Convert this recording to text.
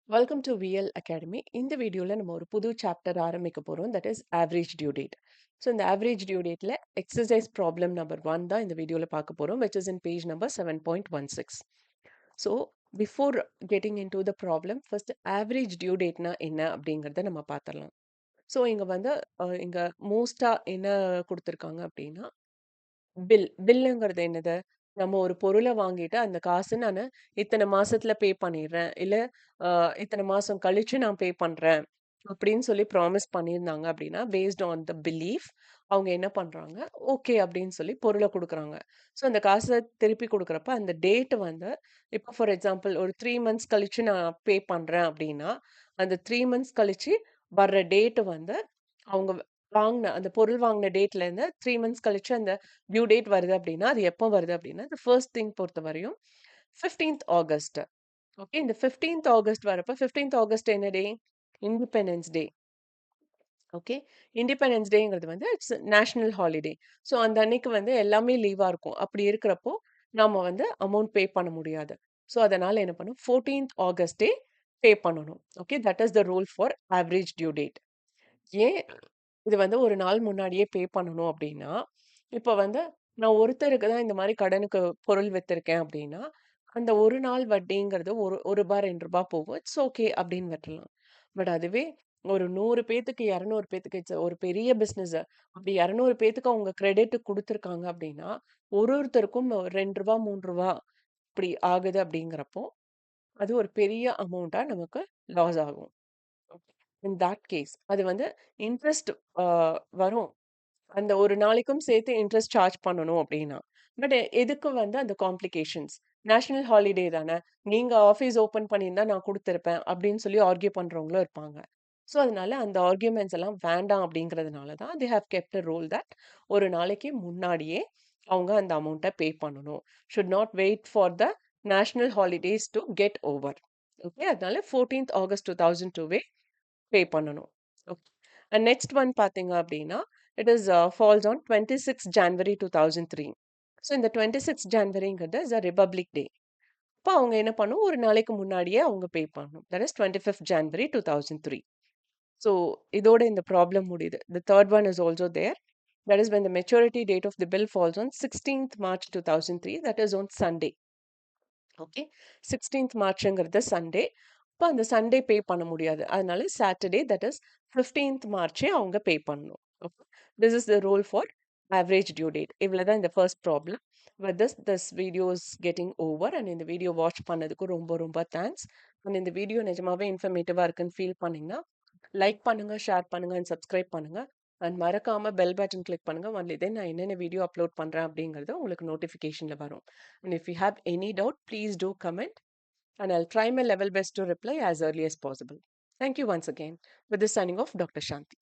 Welcome to VL academy. இந்த வீடியோவில் நம்ம ஒரு புது சாப்டர் ஆரம்பிக்க போகிறோம். That is average due date. So இந்த ஆவரேஜ் டியூ டேட்டில் எக்ஸசைஸ் ப்ராப்ளம் நம்பர் 1 தான் இந்த வீடியோவில் பார்க்க போகிறோம், which is in page number 7.16. So before getting into the problem, first average due டேட்னா என்ன அப்படிங்கிறத நம்ம பார்த்துடலாம். ஸோ இங்கே வந்து இங்கே மோஸ்ட்டாக என்ன கொடுத்துருக்காங்க அப்படின்னா, பில்லுங்கிறது என்னது? நம்ம ஒரு பொருள வாங்கிட்டு, அந்த காசு நானு இத்தன மாசத்துல பே பண்ணிர்றேன். இல்ல அ இத்தன மாசம் கழிச்சு நான் பே பண்றேன். அப்படின்னு சொல்லி ப்ராமிஸ் பண்ணியிருந்தாங்க அப்படின்னா, பேஸ்ட் ஆன் த பிலீஃப் அவங்க என்ன பண்றாங்க, ஓகே அப்படின்னு சொல்லி பொருள குடுக்குறாங்க. ஸோ அந்த காச திருப்பி குடுக்குறப்ப, அந்த டேட் வந்து இப்போ ஃபார் எக்ஸாம்பிள் ஒரு 3 மந்த்ஸ் கழிச்சு நான் பே பண்றேன் அப்படின்னா, அந்த 3 மந்த்ஸ் கழிச்சு வர்ற டேட் வந்து அவங்க வாங்குன அந்த பொருள் வாங்குன டேட்லேருந்து 3 மந்த்ஸ் கழிச்சு அந்த டியூ டேட் வருது அப்படின்னா, அது எப்போ வருது அப்படின்னா, the ஃபர்ஸ்ட் திங் பொறுத்தவரையும் 15th ஆகஸ்ட். ஓகே. இந்த 15th ஆகஸ்ட் வரப்ப 15th ஆகஸ்ட் என்ன day? Independence Day. Okay. Independence டேங்கிறது வந்து இட்ஸ் நேஷனல் ஹாலிடே. ஸோ அந்த அன்னைக்கு வந்து எல்லாமே லீவா இருக்கும். அப்படி இருக்கிறப்போ, நாம வந்து அமௌண்ட் பே பண்ண முடியாது. ஸோ அதனால என்ன பண்ணும், 14th ஆகஸ்ட்டே பே பண்ணணும். Okay. That is the rule for average due date. ஏன் இது வந்து ஒரு நாள் முன்னாடியே பே பண்ணணும் அப்படின்னா, இப்ப வந்து நான் ஒருத்தருக்கு தான் இந்த மாரி கடனுக்கு பொருள் வித்திருக்கேன் அப்படின்னா, அந்த ஒரு நாள் வட்டிங்கிறது ஒரு ரூ. 1 ரூ. 2 போகும். இட்ஸ் ஓகே அப்படின்னு விட்டுறலாம். பட் அதுவே ஒரு 100 பேத்துக்கு 200 பேத்துக்கு ஒரு பெரிய பிசினஸ். அப்படி 200 பேத்துக்கு அவங்க கிரெடிட் குடுத்துருக்காங்க அப்படின்னா, ஒருத்தருக்கும் ரூ. 2 ரூ. 3 இப்படி ஆகுது அப்படிங்கிறப்போ, அது ஒரு பெரிய அமௌண்ட்டா நமக்கு லாஸ் ஆகும். இன் தட் கேஸ் அது வந்து இன்ட்ரெஸ்ட் அ வரும். அந்த ஒரு நாளைக்கும் சேர்த்து இன்ட்ரெஸ்ட் சார்ஜ் பண்ணணும் அப்டின்னா. பட் எதுக்கு வந்து அந்த காம்ப்ளிகேஷன்ஸ்? நேஷனல் ஹாலிடே தானே. நீங்க ஆஃபீஸ் ஓப்பன் பண்ணியிருந்தா நான் குடுத்துருப்பேன் அப்டின்னு சொல்லி ஆர்க்யூ பண்றவங்களும் இருப்பாங்க. ஸோ அதனால அந்த ஆர்க்யூமெண்ட்ஸ் எல்லாம் வேண்டாம் அப்டிங்கிறதுனால தான் they have kept a rule that ஒரு நாளைக்கு முன்னாடியே அவங்க அந்த அமௌண்ட்ட பே பண்ணணும். Should not wait for the national holidays to get over. Okay. அதனால 14th ஆகஸ்ட் 2002 பே பண்ணணும். ஓகே. அண்ட் நெக்ஸ்ட் ஒன் பார்த்தீங்க அப்டின்னா, it is false on 26 January 2003. So இந்த 26 ஜான்வரிங்கிறது இஸ் அ ரிபப்ளிக் டே. அப்ப அவங்க என்ன பண்ணணும், ஒரு நாளைக்கு முன்னாடியே அவங்க பே பண்ணணும். That is 25 January 2003. ஸோ இதோட இந்த ப்ராப்ளம் முடியுது. The third one is also there. That is when the maturity date of the bill falls on 16th March 2003. That is on Sunday. Okay. 16th மார்ச்ங்கிறது Sunday. அப்ப அந்த Sunday பே பண்ண முடியாது. அதனால Saturday that is 15th மார்ச்சே அவங்க pay பண்ணணும். Okay. This is the rule for average due date. இவ்வளவுதான் இந்த first problem. With this video is getting over. And இந்த வீடியோ வாட்ச் பண்ணதுக்கு ரொம்ப ரொம்ப தேங்க்ஸ். அண்ட் இந்த வீடியோ நிஜமாவே இன்ஃபர்மேட்டிவா இருக்குன்னு ஃபீல் பண்ணீங்கன்னா, லைக் பண்ணுங்க, ஷேர் பண்ணுங்க அண்ட் சப்ஸ்கிரைப் பண்ணுங்க. அண்ட் மறக்காம பெல் பட்டன் கிளிக் பண்ணுங்க. ஒன்லி தென் நான் என்னென்ன வீடியோ அப்லோட் பண்றேன் அப்படிங்கிறது உங்களுக்கு நோட்டிஃபிகேஷன்ல வரும். And if you have any doubt, please do comment and I'll try my level best to reply as early as possible. Thank you once again. With this signing off, Dr. Shanti.